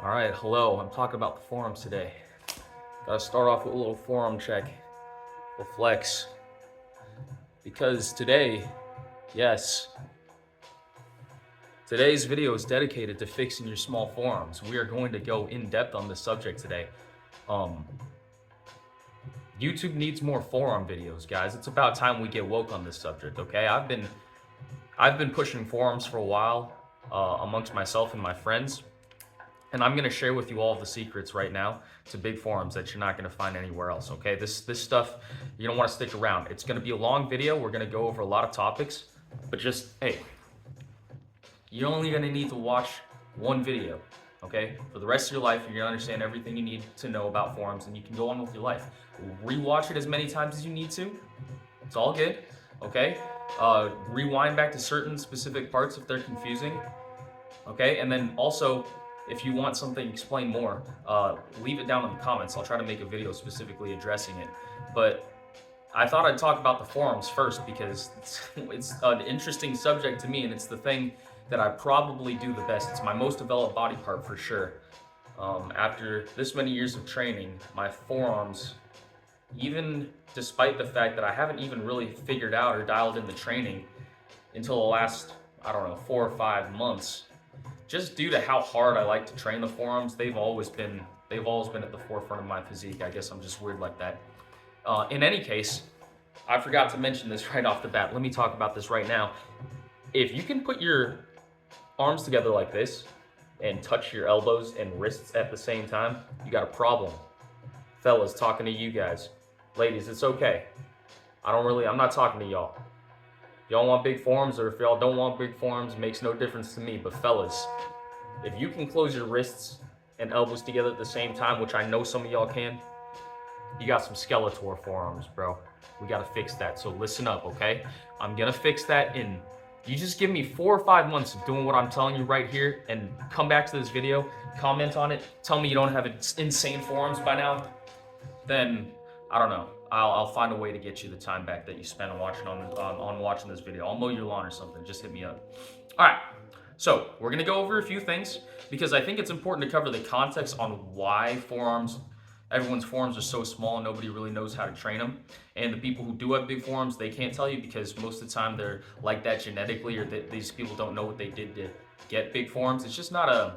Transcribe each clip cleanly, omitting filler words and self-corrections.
All right, hello. I'm talking about the forearms today. Gotta start off with a little forearm check, a flex, because today, yes, today's video is dedicated to fixing your small forearms. We are going to go in depth on this subject today. Um, YouTube needs more forearm videos, guys. It's about time we get woke on this subject. Okay, I've been pushing forearms for a while amongst myself and my friends. And I'm gonna share with you all the secrets right now to big forearms that you're not gonna find anywhere else, okay? This stuff, you don't wanna stick around. It's gonna be a long video. We're gonna go over a lot of topics, but just, hey, you're only gonna need to watch one video, okay? For the rest of your life, you're gonna understand everything you need to know about forearms and you can go on with your life. Rewatch it as many times as you need to. It's all good, okay? Rewind back to certain specific parts if they're confusing, okay? And then also, if you want something explained more, leave it down in the comments. I'll try to make a video specifically addressing it. But I thought I'd talk about the forearms first because it's an interesting subject to me, and it's the thing that I probably do the best. It's my most developed body part for sure. After this many years of training, my forearms, even despite the fact that I haven't even really figured out or dialed in the training until the last, I don't know, 4 or 5 months, just due to how hard I like to train the forearms, they've always been at the forefront of my physique. I guess I'm just weird like that. In any case, I forgot to mention this right off the bat. Let me talk about this right now. If you can put your arms together like this and touch your elbows and wrists at the same time, you got a problem. Fellas, talking to you guys. Ladies, it's okay. I'm not talking to y'all. Y'all want big forearms, or if y'all don't want big forearms, makes no difference to me. But fellas, if you can close your wrists and elbows together at the same time, which I know some of y'all can, you got some Skeletor forearms, bro. We gotta fix that. So listen up, okay? I'm gonna fix that in, you just give me 4 or 5 months of doing what I'm telling you right here and come back to this video, comment on it, tell me you don't have insane forearms by now, then I don't know. I'll find a way to get you the time back that you spent on watching this video. I'll mow your lawn or something. Just hit me up. All right. So we're gonna go over a few things because I think it's important to cover the context on why everyone's forearms are so small and nobody really knows how to train them. And the people who do have big forearms, they can't tell you because most of the time they're like that genetically, or these people don't know what they did to get big forearms. It's just not a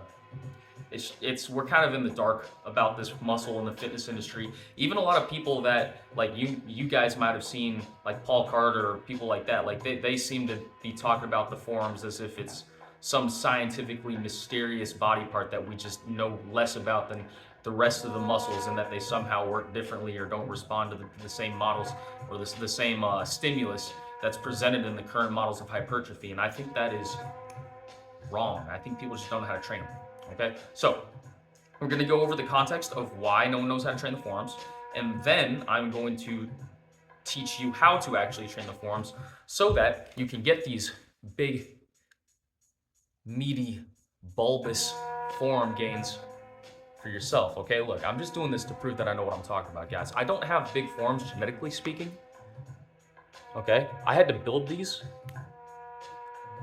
we're kind of in the dark about this muscle in the fitness industry. Even a lot of people that like you guys might have seen, like Paul Carter or people like that, like they seem to be talking about the forearms as if it's some scientifically mysterious body part that we just know less about than the rest of the muscles, and that they somehow work differently or don't respond to the same models or the same stimulus that's presented in the current models of hypertrophy. And I think that is wrong. I think people just don't know how to train them. Okay, so we're going to go over the context of why no one knows how to train the forearms, and then I'm going to teach you how to actually train the forearms so that you can get these big, meaty, bulbous forearm gains for yourself. Okay, look, I'm just doing this to prove that I know what I'm talking about, guys. I don't have big forearms genetically speaking. Okay, I had to build these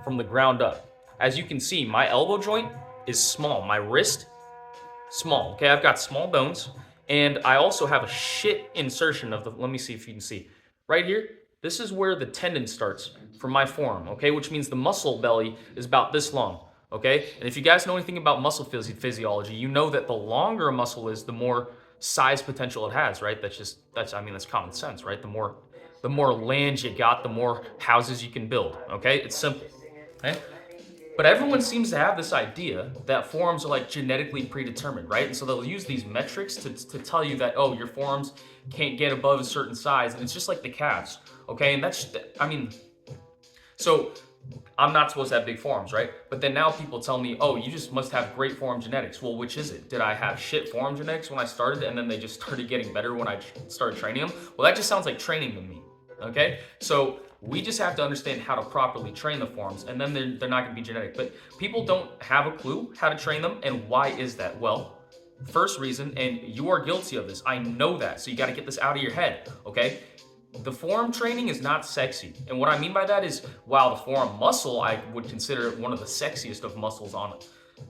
from the ground up. As you can see, my elbow joint is small. My wrist, small. Okay, I've got small bones, and I also have a shit insertion of the, let me see if you can see. Right here, this is where the tendon starts for my forearm, okay? Which means the muscle belly is about this long, okay? And if you guys know anything about muscle physiology, you know that the longer a muscle is, the more size potential it has, right? That's common sense, right? The more land you got, the more houses you can build, okay? It's simple, okay? But everyone seems to have this idea that forearms are like genetically predetermined, right? And so they'll use these metrics to tell you that, oh, your forearms can't get above a certain size. And it's just like the calves, okay? And so I'm not supposed to have big forearms, right? But then now people tell me, oh, you just must have great forearm genetics. Well, which is it? Did I have shit forearm genetics when I started and then they just started getting better when I started training them? Well, that just sounds like training to me, okay? So we just have to understand how to properly train the forearms, and then they're not going to be genetic. But people don't have a clue how to train them, and why is that? Well, first reason, and you are guilty of this, I know that, so you got to get this out of your head, okay? The forearm training is not sexy, and what I mean by that is, while the forearm muscle, I would consider it one of the sexiest of muscles on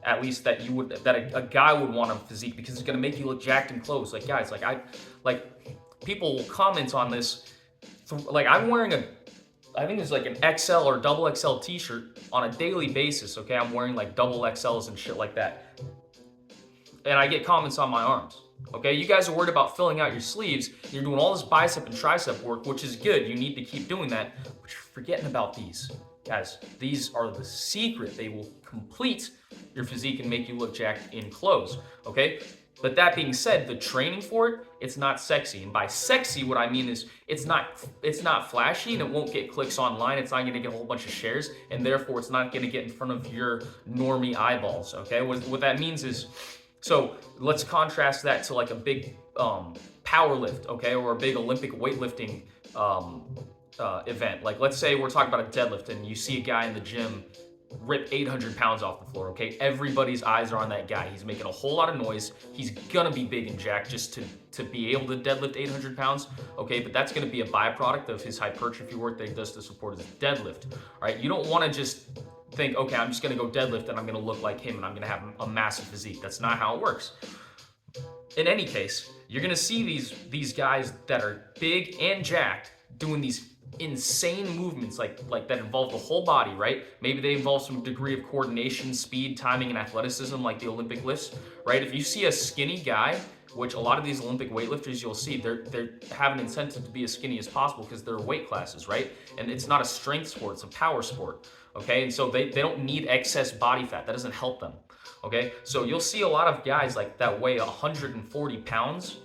at least that a guy would want a physique, because it's gonna make you look jacked in clothes. Like guys, people will comment on this. Like I'm wearing I think it's like an XL or double XL t-shirt on a daily basis. Okay, I'm wearing like double XLs and shit like that, and I get comments on my arms. Okay, you guys are worried about filling out your sleeves. You're doing all this bicep and tricep work, which is good. You need to keep doing that, but you're forgetting about these. Guys, these are the secret. They will complete your physique and make you look jacked in clothes, okay? But that being said, the training for it, it's not sexy. And by sexy, what I mean is it's not flashy and it won't get clicks online. It's not gonna get a whole bunch of shares, and therefore it's not gonna get in front of your normie eyeballs, okay? What that means is, so let's contrast that to like a big power lift, okay? Or a big Olympic weightlifting event. Like let's say we're talking about a deadlift and you see a guy in the gym rip 800 pounds off the floor, okay? Everybody's eyes are on that guy. He's making a whole lot of noise. He's gonna be big and jacked just to be able to deadlift 800 pounds, okay? But that's gonna be a byproduct of his hypertrophy work that he does to support his deadlift, all right? You don't wanna just think, okay, I'm just gonna go deadlift and I'm gonna look like him and I'm gonna have a massive physique. That's not how it works. In any case, you're gonna see these guys that are big and jacked doing these insane movements like that involve the whole body, right? Maybe they involve some degree of coordination, speed, timing, and athleticism, like the Olympic lifts, right? If you see a skinny guy, which a lot of these Olympic weightlifters you'll see, they have an incentive to be as skinny as possible because they're weight classes, right? And it's not a strength sport, it's a power sport, okay? And so they don't need excess body fat. That doesn't help them, okay? So you'll see a lot of guys like that weigh 140 pounds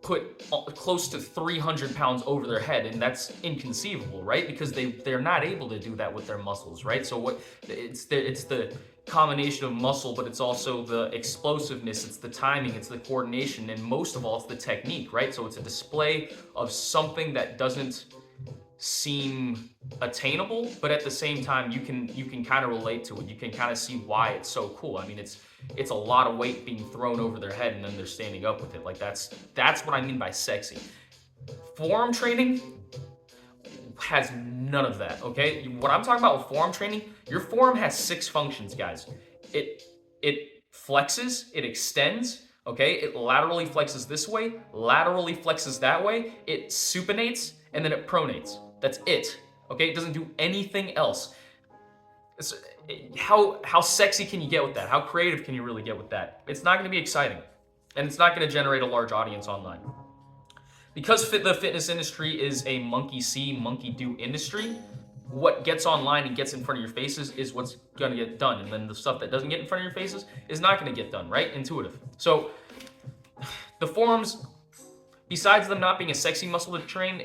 put close to 300 pounds over their head, and that's inconceivable, right? Because they're not able to do that with their muscles, right? So it's the combination of muscle, but it's also the explosiveness, it's the timing, it's the coordination, and most of all, it's the technique, right? So it's a display of something that doesn't seem attainable, but at the same time, you can kind of relate to it. You can kind of see why it's so cool. I mean, it's a lot of weight being thrown over their head and then they're standing up with it. Like that's what I mean by sexy. Forearm training has none of that, okay? What I'm talking about with forearm training, your forearm has 6 functions, guys. It flexes, it extends, okay? It laterally flexes this way, laterally flexes that way, it supinates, and then it pronates. That's it, okay? It doesn't do anything else. How sexy can you get with that? How creative can you really get with that? It's not gonna be exciting, and it's not gonna generate a large audience online. Because the fitness industry is a monkey see, monkey do industry, what gets online and gets in front of your faces is what's gonna get done, and then the stuff that doesn't get in front of your faces is not gonna get done, right? Intuitive. So the forearms, besides them not being a sexy muscle to train,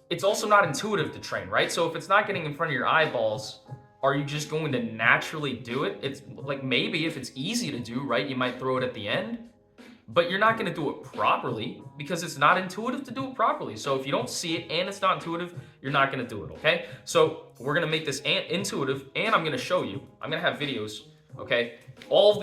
it's also not intuitive to train, right? So if it's not getting in front of your eyeballs, are you just going to naturally do it? It's like, maybe if it's easy to do, right, you might throw it at the end, but you're not gonna do it properly because it's not intuitive to do it properly. So if you don't see it and it's not intuitive, you're not gonna do it, okay? So we're gonna make this intuitive, and I'm gonna show you, I'm gonna have videos, okay? All of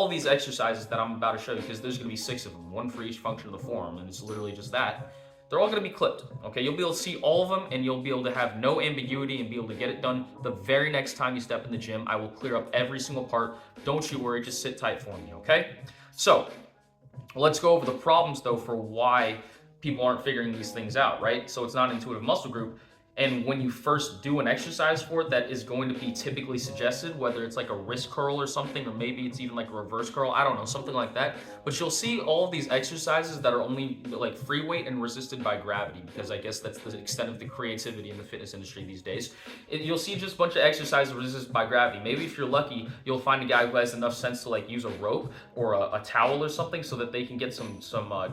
these exercises that I'm about to show you, because there's gonna be 6 of them, 1 for each function of the forearm, and it's literally just that. They're all gonna be clipped, okay? You'll be able to see all of them, and you'll be able to have no ambiguity and be able to get it done the very next time you step in the gym. I will clear up every single part. Don't you worry, just sit tight for me, okay? So let's go over the problems though for why people aren't figuring these things out, right? So it's not an intuitive muscle group. And when you first do an exercise for it that is going to be typically suggested, whether it's like a wrist curl or something, or maybe it's even like a reverse curl, I don't know, something like that. But you'll see all of these exercises that are only like free weight and resisted by gravity, because I guess that's the extent of the creativity in the fitness industry these days. You'll see just a bunch of exercises resisted by gravity. Maybe if you're lucky, you'll find a guy who has enough sense to like use a rope or a towel or something so that they can get some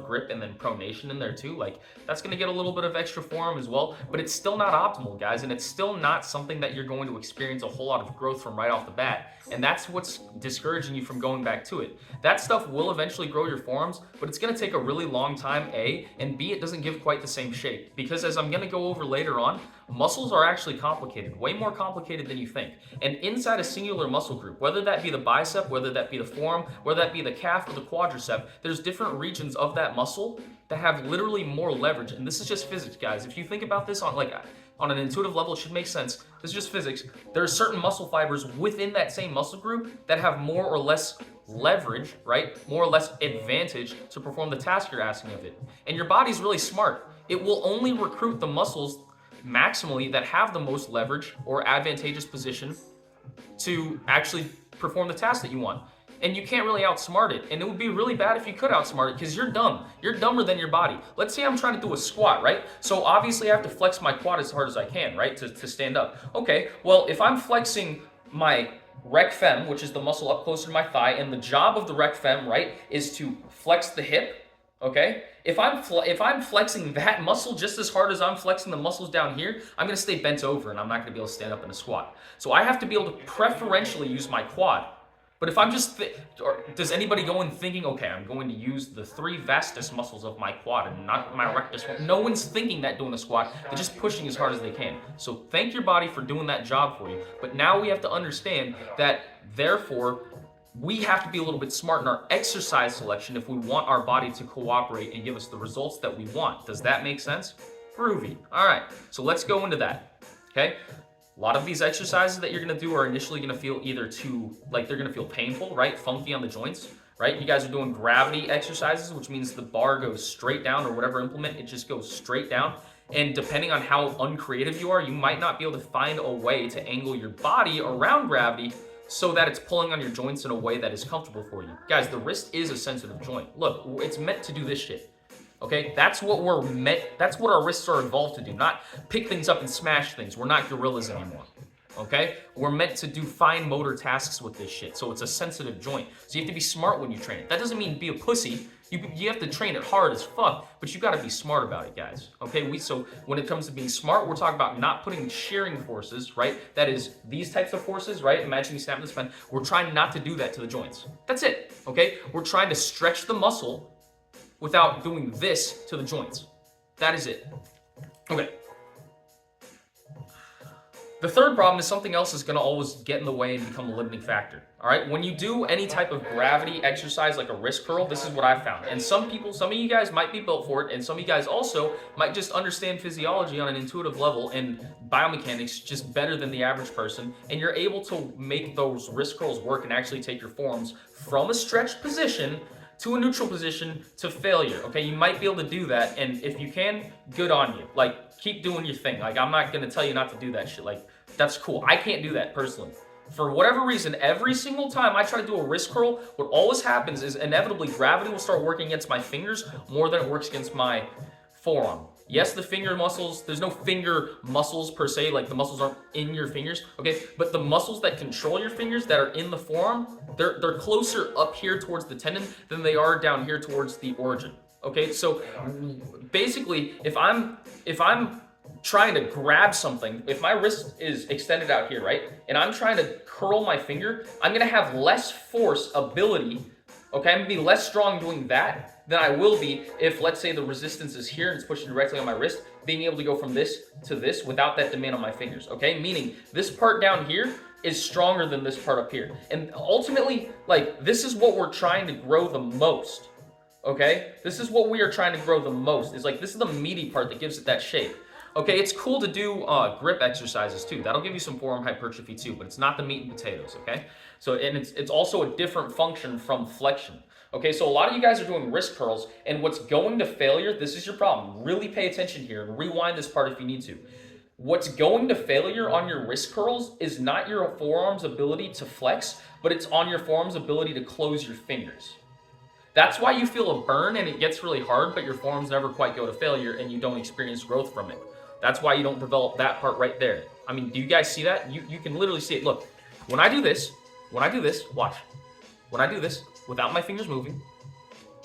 grip and then pronation in there too. Like that's gonna get a little bit of extra forearm as well, but it's still not optimal, guys, and it's still not something that you're going to experience a whole lot of growth from right off the bat, and that's what's discouraging you from going back to it. That stuff will eventually grow your forearms, but it's gonna take a really long time, A, and B, it doesn't give quite the same shape, because as I'm gonna go over later on, muscles are actually complicated, way more complicated than you think, and inside a singular muscle group, whether that be the bicep, whether that be the forearm, whether that be the calf or the quadricep, there's different regions of that muscle that have literally more leverage, and this is just physics, guys. If you think about this on on an intuitive level, it should make sense. This is just physics. There are certain muscle fibers within that same muscle group that have more or less leverage, right? More or less advantage to perform the task you're asking of it. And your body's really smart. It will only recruit the muscles maximally that have the most leverage or advantageous position to actually perform the task that you want. And you can't really outsmart it. And it would be really bad if you could outsmart it because you're dumb. You're dumber than your body. Let's say I'm trying to do a squat, right? So obviously I have to flex my quad as hard as I can, right? To stand up. Okay, well, if I'm flexing my rec fem, which is the muscle up closer to my thigh, and the job of the rec fem, right, is to flex the hip, okay? If I'm flexing that muscle just as hard as I'm flexing the muscles down here, I'm gonna stay bent over and I'm not gonna be able to stand up in a squat. So I have to be able to preferentially use my quad. But if I'm just, or does anybody go in thinking, okay, I'm going to use the 3 vastus muscles of my quad and not my rectus? No one's thinking that doing a squat. They're just pushing as hard as they can. So thank your body for doing that job for you. But now we have to understand that, therefore, we have to be a little bit smart in our exercise selection if we want our body to cooperate and give us the results that we want. Does that make sense? Groovy. All right, so let's go into that, okay? A lot of these exercises that you're gonna do are initially gonna feel either they're gonna feel painful, right? Funky on the joints, right? You guys are doing gravity exercises, which means the bar goes straight down, or whatever implement, it just goes straight down. And depending on how uncreative you are, you might not be able to find a way to angle your body around gravity so that it's pulling on your joints in a way that is comfortable for you. Guys, the wrist is a sensitive joint. Look, it's meant to do this shit. Okay, that's what our wrists are evolved to do, not pick things up and smash things. We're not gorillas anymore. Okay, we're meant to do fine motor tasks with this shit, so it's a sensitive joint. So you have to be smart when you train it. That doesn't mean be a pussy. You have to train it hard as fuck, but you gotta be smart about it, guys. Okay, so when it comes to being smart, we're talking about not putting shearing forces, right? That is these types of forces, right? Imagine you snap the spine. We're trying not to do that to the joints. That's it, okay? We're trying to stretch the muscle without doing this to the joints. That is it. Okay. The third problem is something else is gonna always get in the way and become a limiting factor. All right, when you do any type of gravity exercise like a wrist curl, this is what I found. And some of you guys might be built for it, and some of you guys also might just understand physiology on an intuitive level and biomechanics just better than the average person, and you're able to make those wrist curls work and actually take your forearms from a stretched position to a neutral position to failure, okay? You might be able to do that, and if you can, good on you. Like, keep doing your thing. Like, I'm not gonna tell you not to do that shit. Like, that's cool. I can't do that personally. For whatever reason, every single time I try to do a wrist curl, what always happens is inevitably gravity will start working against my fingers more than it works against my forearm. Yes, the finger muscles, there's no finger muscles per se, like the muscles aren't in your fingers, okay? But the muscles that control your fingers that are in the forearm, they're closer up here towards the tendon than they are down here towards the origin, okay? So basically, if I'm trying to grab something, if my wrist is extended out here, right? And I'm trying to curl my finger, I'm gonna have less force ability, okay? I'm gonna be less strong doing that than I will be if, let's say, the resistance is here and it's pushing directly on my wrist, being able to go from this to this without that demand on my fingers, okay? Meaning this part down here is stronger than this part up here. And ultimately, like, this is what we're trying to grow the most, okay? This is what we are trying to grow the most. It's like, this is the meaty part that gives it that shape. Okay, it's cool to do grip exercises too. That'll give you some forearm hypertrophy too, but it's not the meat and potatoes, okay? So, and it's also a different function from flexion. Okay, so a lot of you guys are doing wrist curls, and what's going to failure, this is your problem. Really pay attention here and rewind this part if you need to. What's going to failure on your wrist curls is not your forearm's ability to flex, but it's on your forearm's ability to close your fingers. That's why you feel a burn and it gets really hard, but your forearms never quite go to failure and you don't experience growth from it. That's why you don't develop that part right there. I mean, do you guys see that? You can literally see it. Look, when I do this, watch. When I do this, without my fingers moving,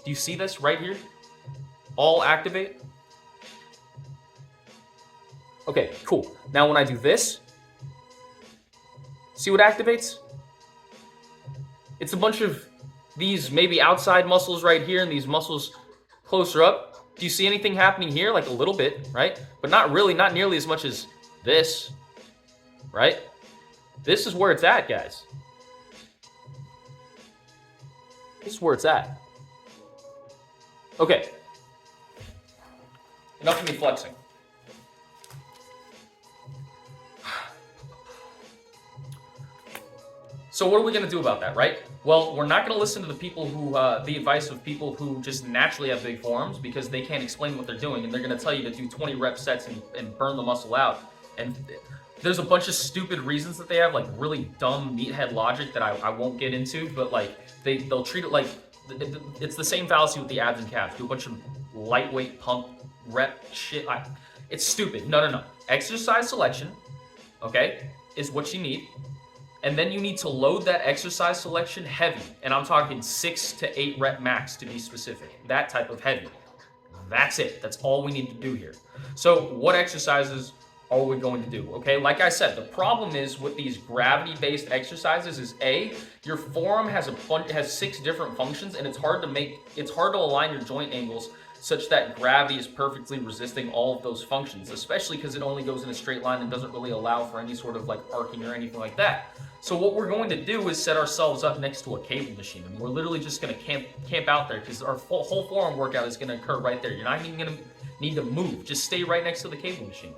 do you see this right here? All activate. Okay, cool. Now when I do this, see what activates? It's a bunch of these maybe outside muscles right here and these muscles closer up. Do you see anything happening here? Like a little bit, right? But not really, not nearly as much as this, right? This is where it's at, guys. This is where it's at. Okay. Enough of me flexing. So what are we going to do about that, right? Well, we're not going to listen to the people who, the advice of people who just naturally have big forearms because they can't explain what they're doing, and they're going to tell you to do 20 rep sets and burn the muscle out. And there's a bunch of stupid reasons that they have, like really dumb meathead logic that I won't get into, but like they'll treat it like it's the same fallacy with the abs and calves. Do a bunch of lightweight pump rep shit. It's stupid. No. Exercise selection, okay, is what you need. And then you need to load that exercise selection heavy. And I'm talking 6 to 8 rep max to be specific. That type of heavy. That's it. That's all we need to do here. So what exercises are we going to do? Okay, like I said, the problem is with these gravity-based exercises is your forearm has 6 different functions, and it's hard to align your joint angles such that gravity is perfectly resisting all of those functions, especially because it only goes in a straight line and doesn't really allow for any sort of like arcing or anything like that. So what we're going to do is set ourselves up next to a cable machine, and we're literally just going to camp out there because our whole forearm workout is going to occur right there. You're not even going to need to move. Just stay right next to the cable machine.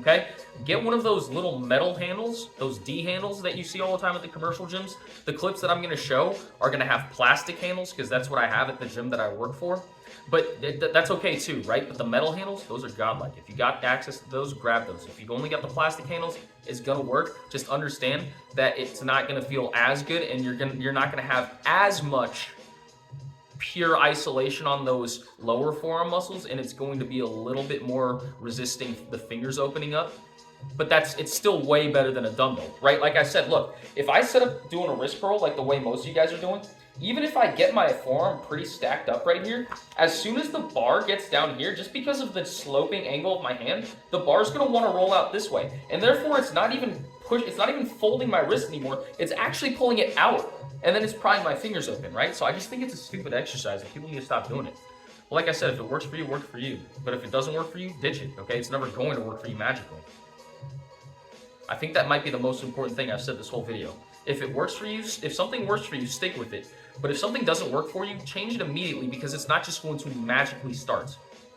Okay? Get one of those little metal handles, those D handles that you see all the time at the commercial gyms. The clips that I'm going to show are going to have plastic handles because that's what I have at the gym that I work for. But that's okay too, right? But the metal handles, those are godlike. If you got access to those, grab those. If you only got the plastic handles, it's gonna work. Just understand that it's not gonna feel as good, and you're not gonna have as much pure isolation on those lower forearm muscles, and it's going to be a little bit more resisting the fingers opening up. But it's still way better than a dumbbell, right? Like I said, look, if I set up doing a wrist curl like the way most of you guys are doing, even if I get my forearm pretty stacked up right here, as soon as the bar gets down here, just because of the sloping angle of my hand, the bar's gonna wanna roll out this way. And therefore it's not even folding my wrist anymore, it's actually pulling it out. And then it's prying my fingers open, right? So I just think it's a stupid exercise and people need to stop doing it. Well, like I said, if it works for you, work for you. But if it doesn't work for you, ditch it, okay? It's never going to work for you magically. I think that might be the most important thing I've said this whole video. If it works for you, if something works for you, stick with it. But if something doesn't work for you, change it immediately because it's not just going to magically start,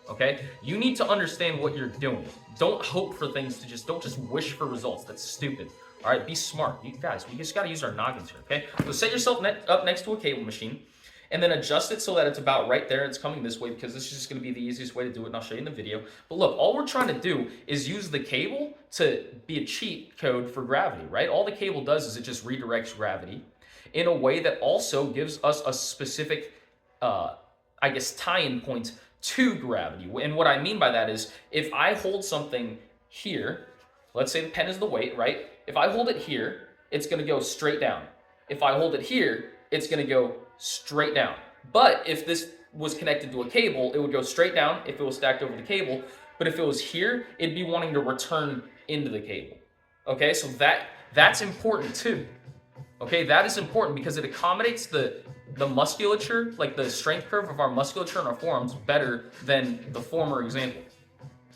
okay? You need to understand what you're doing. Don't hope for things don't just wish for results. That's stupid. All right, be smart. You guys, we just gotta use our noggins here, okay? So set yourself up next to a cable machine and then adjust it so that it's about right there. It's coming this way because this is just gonna be the easiest way to do it, and I'll show you in the video. But look, all we're trying to do is use the cable to be a cheat code for gravity, right? All the cable does is it just redirects gravity in a way that also gives us a specific, I guess, tie-in point to gravity. And what I mean by that is if I hold something here, let's say the pen is the weight, right? If I hold it here, it's gonna go straight down. If I hold it here, it's gonna go straight down. But if this was connected to a cable, it would go straight down if it was stacked over the cable. But if it was here, it'd be wanting to return into the cable. Okay, so that's important too. Okay, that is important because it accommodates the musculature, like the strength curve of our musculature and our forearms better than the former example.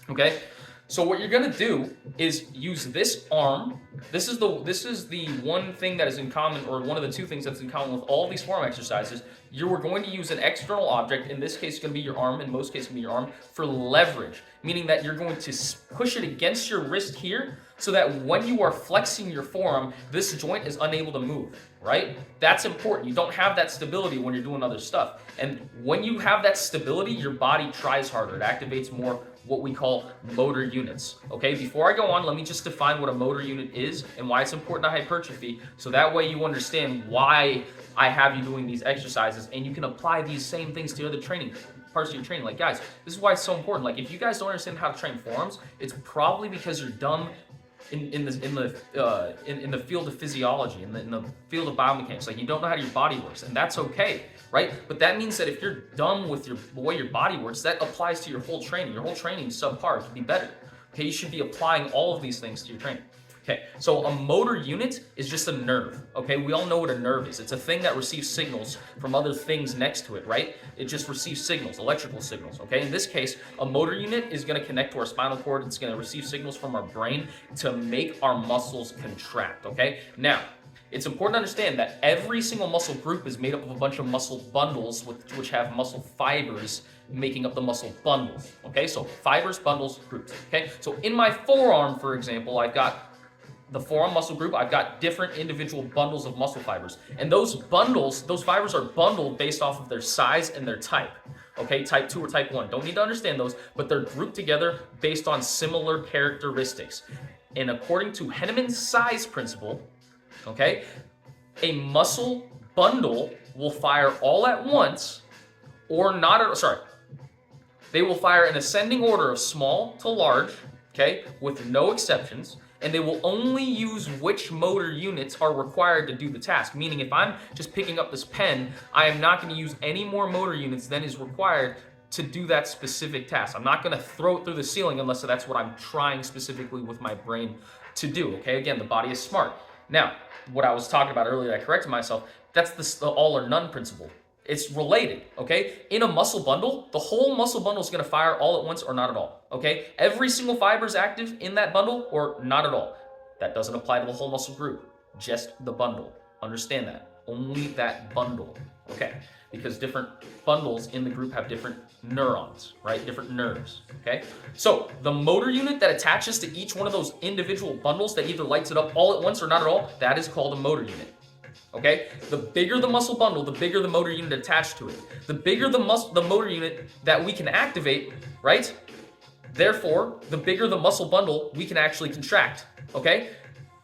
Okay, so what you're gonna do is use this arm. This is the one thing that is in common, or one of the two things that's in common with all these forearm exercises. You are going to use an external object, in this case it's going to be your arm, in most cases it's going to be your arm, for leverage, meaning that you're going to push it against your wrist here so that when you are flexing your forearm, this joint is unable to move, right? That's important. You don't have that stability when you're doing other stuff. And when you have that stability, your body tries harder. It activates more what we call motor units. Okay, before I go on, let me just define what a motor unit is and why it's important to hypertrophy, so that way you understand why I have you doing these exercises and you can apply these same things to other training parts of your training. Like, guys, this is why it's so important. Like, if you guys don't understand how to train forearms, it's probably because you're dumb in the field of physiology, in the field of biomechanics. Like, you don't know how your body works, and that's okay, right? But that means that if you're dumb with the way your body works, that applies to your whole training. Your whole training is subpar. It could be better. Okay, you should be applying all of these things to your training. Okay, so a motor unit is just a nerve. Okay, we all know what a nerve is. It's a thing that receives signals from other things next to it, right? It just receives signals, electrical signals. Okay, in this case, a motor unit is going to connect to our spinal cord. It's going to receive signals from our brain to make our muscles contract. Okay, now it's important to understand that every single muscle group is made up of a bunch of muscle bundles which have muscle fibers making up the muscle bundles. Okay, so fibers, bundles, groups. Okay, so in my forearm, for example, I've got the forearm muscle group, I've got different individual bundles of muscle fibers. And those bundles, those fibers are bundled based off of their size and their type. Okay, type 2 or type 1. Don't need to understand those, but they're grouped together based on similar characteristics. And according to Henneman's size principle, okay, a muscle bundle will fire all at once or not at, sorry, they will fire in ascending order of small to large, okay, with no exceptions, and they will only use which motor units are required to do the task. Meaning if I'm just picking up this pen, I am not gonna use any more motor units than is required to do that specific task. I'm not gonna throw it through the ceiling unless that's what I'm trying specifically with my brain to do, okay? Again, the body is smart. Now, what I was talking about earlier, I corrected myself, that's the all or none principle. It's related, okay? In a muscle bundle, the whole muscle bundle is gonna fire all at once or not at all, okay? Every single fiber is active in that bundle or not at all. That doesn't apply to the whole muscle group, just the bundle. Understand that, only that bundle, okay? Because different bundles in the group have different neurons, right? Different nerves, okay? So the motor unit that attaches to each one of those individual bundles that either lights it up all at once or not at all, that is called a motor unit. Okay, the bigger the muscle bundle, the bigger the motor unit attached to it. The bigger the motor unit that we can activate, right? Therefore, the bigger the muscle bundle we can actually contract. Okay,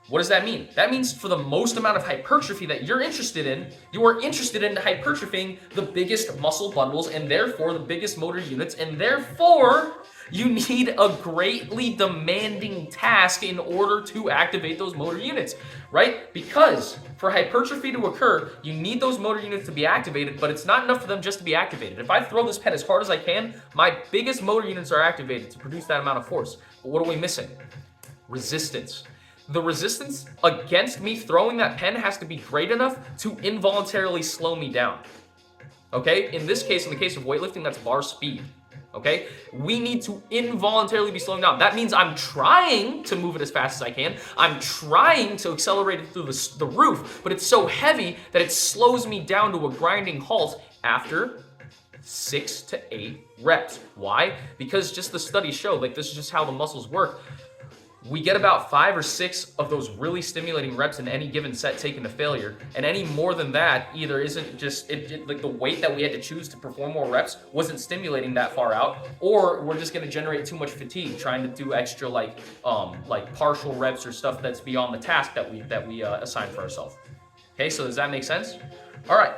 what does that mean? That means for the most amount of hypertrophy that you're interested in, you are interested in hypertrophying the biggest muscle bundles and therefore the biggest motor units, and therefore you need a greatly demanding task in order to activate those motor units, right? Because for hypertrophy to occur, you need those motor units to be activated, but it's not enough for them just to be activated. If I throw this pen as hard as I can, my biggest motor units are activated to produce that amount of force. But what are we missing? Resistance. The resistance against me throwing that pen has to be great enough to involuntarily slow me down. Okay? In this case, in the case of weightlifting, that's bar speed. Okay? We need to involuntarily be slowing down. That means I'm trying to move it as fast as I can. I'm trying to accelerate it through the roof, but it's so heavy that it slows me down to a grinding halt after 6 to 8 reps. Why? Because just the studies show, like this is just how the muscles work. We get about 5 or 6 of those really stimulating reps in any given set taken to failure, and any more than that either isn't just like the weight that we had to choose to perform more reps wasn't stimulating that far out, or we're just going to generate too much fatigue trying to do extra like partial reps or stuff that's beyond the task that we assign for ourselves. Okay, so does that make sense? All right.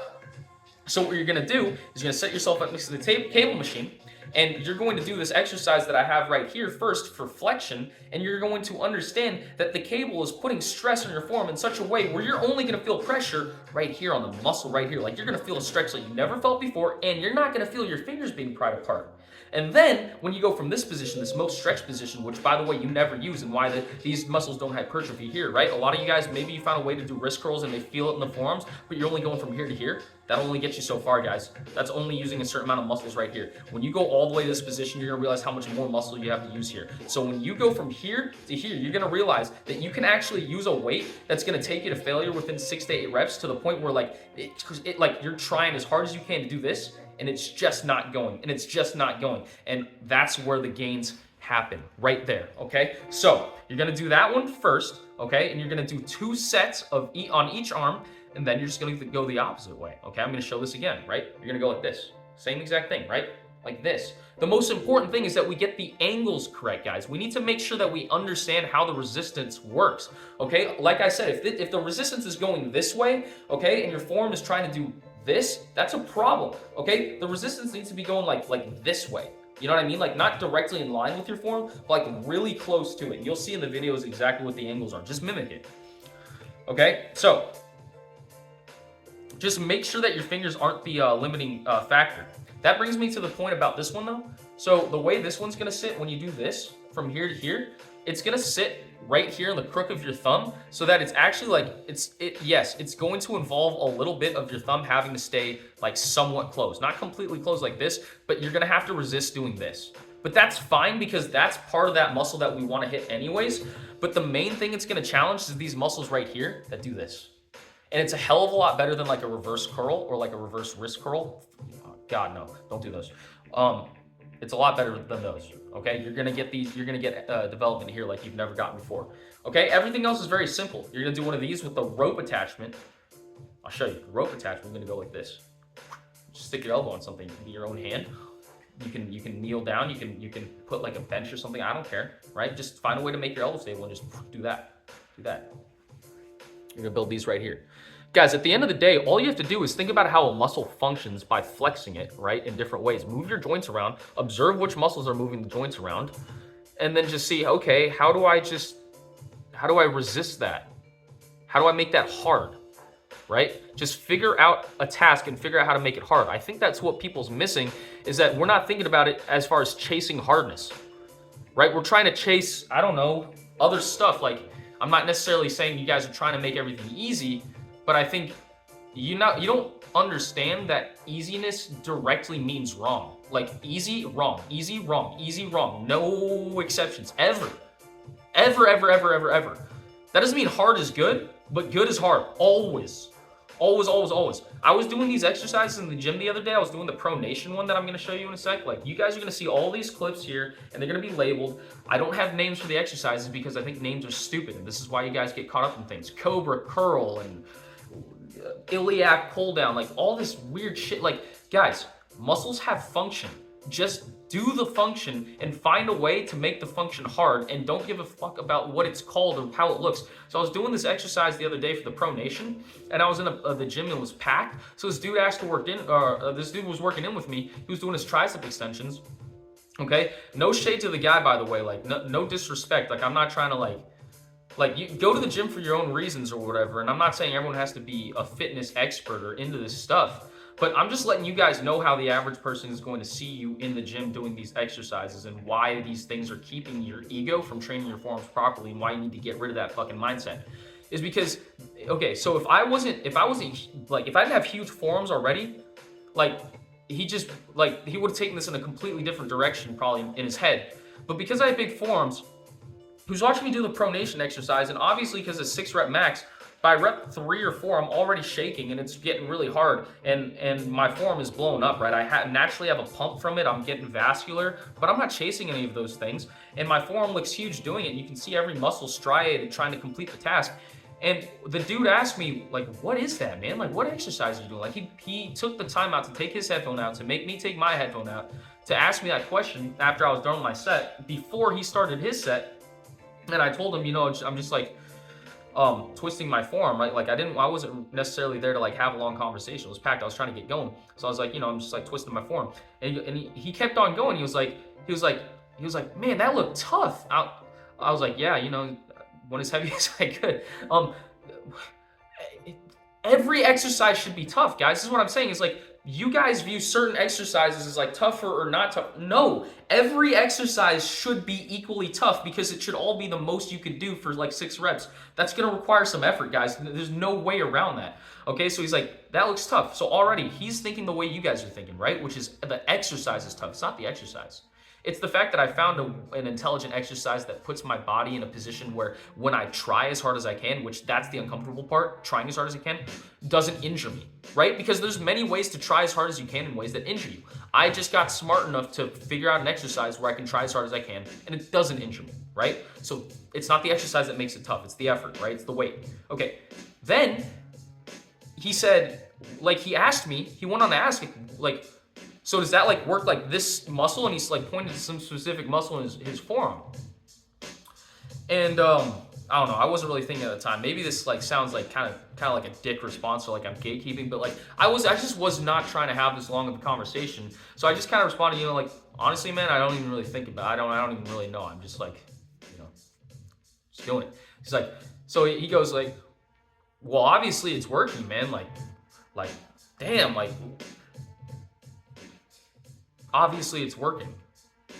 So what you're going to do is you're going to set yourself up next to the cable machine. And you're going to do this exercise that I have right here first for flexion, and you're going to understand that the cable is putting stress on your forearm in such a way where you're only going to feel pressure right here on the muscle right here. Like you're going to feel a stretch like you never felt before, and you're not going to feel your fingers being pried apart. And then when you go from this position, this most stretched position, which by the way you never use, and why these muscles don't hypertrophy here, right? A lot of you guys, maybe you found a way to do wrist curls and they feel it in the forearms, but you're only going from here to here. That'll only get you so far, guys. That's only using a certain amount of muscles right here. When you go all the way to this position, you're gonna realize how much more muscle you have to use here. So when you go from here to here, you're gonna realize that you can actually use a weight that's gonna take you to failure within 6 to 8 reps, to the point where like you're trying as hard as you can to do this, and it's just not going, and it's just not going. And that's where the gains happen, right there, okay? So you're gonna do that one first, okay? And you're gonna do 2 sets of on each arm, and then you're just gonna go the opposite way, okay? I'm gonna show this again, right? You're gonna go like this, same exact thing, right? Like this. The most important thing is that we get the angles correct, guys. We need to make sure that we understand how the resistance works, okay? Like I said, if the resistance is going this way, okay, and your forearm is trying to do this, that's a problem, okay? The resistance needs to be going like this way. You know what I mean? Like not directly in line with your forearm, but like really close to it. You'll see in the videos exactly what the angles are. Just mimic it, okay? So just make sure that your fingers aren't the limiting factor. That brings me to the point about this one though. So the way this one's gonna sit when you do this from here to here, it's gonna sit right here in the crook of your thumb, so that it's actually like, yes, it's going to involve a little bit of your thumb having to stay like somewhat closed. Not completely closed like this, but you're gonna have to resist doing this. But that's fine because that's part of that muscle that we wanna hit anyways. But the main thing it's gonna challenge is these muscles right here that do this. And it's a hell of a lot better than like a reverse curl or like a reverse wrist curl. Oh, God, no, don't do those. It's a lot better than those, okay? You're gonna get development here like you've never gotten before. Okay, everything else is very simple. You're gonna do one of these with the rope attachment. I'll show you. The rope attachment, we're gonna go like this. Just stick your elbow on something. It can be your own hand. You can kneel down. You can put like a bench or something. I don't care, right? Just find a way to make your elbow stable and just do that. Do that. You're gonna build these right here. Guys, at the end of the day, all you have to do is think about how a muscle functions by flexing it, right, in different ways. Move your joints around, observe which muscles are moving the joints around, and then just see, okay, how do I resist that? How do I make that hard, right? Just figure out a task and figure out how to make it hard. I think that's what people's missing, is that we're not thinking about it as far as chasing hardness, right? We're trying to chase, I don't know, other stuff. Like, I'm not necessarily saying you guys are trying to make everything easy, but I think you don't understand that easiness directly means wrong. Like easy, wrong, easy, wrong, easy, wrong. No exceptions, ever. Ever, ever, ever, ever, ever. That doesn't mean hard is good, but good is hard, always. Always, always, always. I was doing these exercises in the gym the other day. I was doing the pronation one that I'm gonna show you in a sec. Like, you guys are gonna see all these clips here, and they're gonna be labeled. I don't have names for the exercises because I think names are stupid, and this is why you guys get caught up in things. Cobra curl and iliac pull down, like all this weird shit. Like, guys, muscles have function. Just do the function and find a way to make the function hard, and don't give a fuck about what it's called or how it looks. So I was doing this exercise the other day for the pronation, and I was in the gym and it was packed. So this dude asked to work in, this dude was working in with me. He was doing his tricep extensions. Okay, no shade to the guy, by the way. Like, no disrespect. Like, I'm not trying to like you go to the gym for your own reasons or whatever. And I'm not saying everyone has to be a fitness expert or into this stuff. But I'm just letting you guys know how the average person is going to see you in the gym doing these exercises, and why these things are keeping your ego from training your forearms properly, and why you need to get rid of that fucking mindset. Is because, okay, so if I didn't have huge forearms already, like, he would have taken this in a completely different direction probably in his head. But because I have big forearms, he was watching me do the pronation exercise, and obviously because it's 6 rep max, by rep 3 or 4, I'm already shaking and it's getting really hard, and my forearm is blown up, right? I naturally have a pump from it. I'm getting vascular, but I'm not chasing any of those things. And my forearm looks huge doing it. You can see every muscle striated trying to complete the task. And the dude asked me, like, what is that, man? Like, what exercise are you doing? Like, he took the time out to take his headphone out, to make me take my headphone out, to ask me that question after I was done with my set, before he started his set. And I told him, you know, I'm just like, twisting my forearm, right? Like, I wasn't necessarily there to like have a long conversation. It was packed. I was trying to get going. So I was like, you know, I'm just like twisting my forearm. And he kept on going. He was like, man, that looked tough. I was like, yeah, you know, went as heavy as I could. Every exercise should be tough, guys. This is what I'm saying. Is like, you guys view certain exercises as like tougher or not tough. No, every exercise should be equally tough, because it should all be the most you could do for like 6 reps. That's gonna require some effort, guys. There's no way around that. Okay, so he's like, that looks tough. So already he's thinking the way you guys are thinking, right? Which is the exercise is tough. It's not the exercise. It's the fact that I found an intelligent exercise that puts my body in a position where, when I try as hard as I can, which that's the uncomfortable part, trying as hard as I can, doesn't injure me, right? Because there's many ways to try as hard as you can in ways that injure you. I just got smart enough to figure out an exercise where I can try as hard as I can and it doesn't injure me, right? So it's not the exercise that makes it tough, it's the effort, right? It's the weight. Okay, then he said, like, he asked me, he went on to ask, like, so does that like work like this muscle? And he's like pointing to some specific muscle in his forearm. And I don't know, I wasn't really thinking at the time. Maybe this like sounds like kind of like a dick response, or like I'm gatekeeping, but like I just was not trying to have this long of a conversation. So I just kind of responded, you know, like, honestly, man, I don't even really think about it. I don't even really know. I'm just like, you know, just doing it. He's like, so he goes like, well, obviously it's working, man. Like, damn, like, obviously it's working.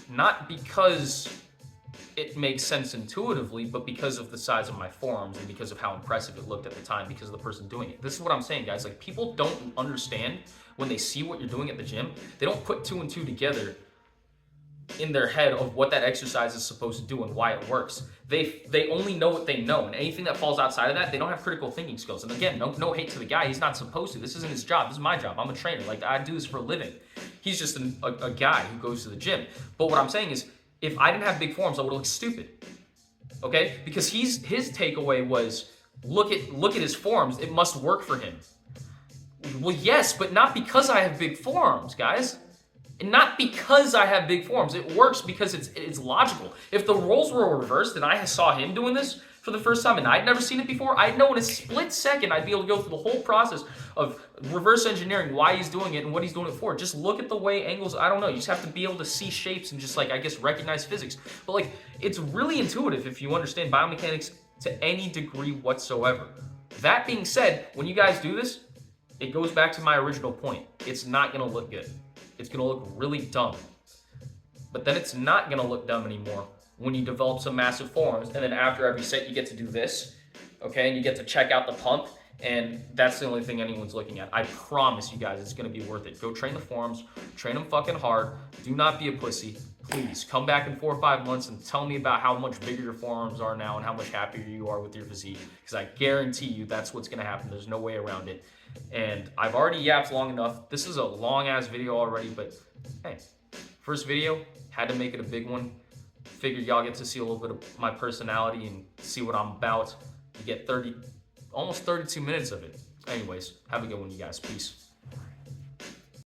Not because it makes sense intuitively, but because of the size of my forearms and because of how impressive it looked at the time, because of the person doing it. This is what I'm saying, guys. Like, people don't understand when they see what you're doing at the gym. They don't put 2 and 2 together in their head of what that exercise is supposed to do and why it works. They only know what they know, and anything that falls outside of that, they don't have critical thinking skills. And again, no hate to the guy. He's not supposed to. This isn't his job. This is my job. I'm a trainer. Like, I do this for a living. He's just a guy who goes to the gym. But what I'm saying is, if I didn't have big forearms, I would look stupid. okay? Because his takeaway was, look at his forearms, it must work for him. Well, yes, but not because I have big forearms, guys. And not because I have big forearms. It works because it's logical. If the roles were reversed and I saw him doing this for the first time and I'd never seen it before, I'd know in a split second I'd be able to go through the whole process of reverse engineering why he's doing it and what he's doing it for. Just look at the way angles, I don't know, you just have to be able to see shapes and just like, I guess, recognize physics. But like, it's really intuitive if you understand biomechanics to any degree whatsoever. That being said, when you guys do this, it goes back to my original point. It's not gonna look good. It's gonna look really dumb. But then it's not gonna look dumb anymore when you develop some massive forearms, and then after every set you get to do this, okay? And you get to check out the pump, and that's the only thing anyone's looking at. I promise you guys it's gonna be worth it. Go train the forearms, train them fucking hard. Do not be a pussy. Please, come back in 4 or 5 months and tell me about how much bigger your forearms are now and how much happier you are with your physique, because I guarantee you that's what's gonna happen. There's no way around it. And I've already yapped long enough. This is a long ass video already, but hey, first video, had to make it a big one. Figured y'all get to see a little bit of my personality and see what I'm about. You get almost 32 minutes of it. Anyways, have a good one, you guys. Peace.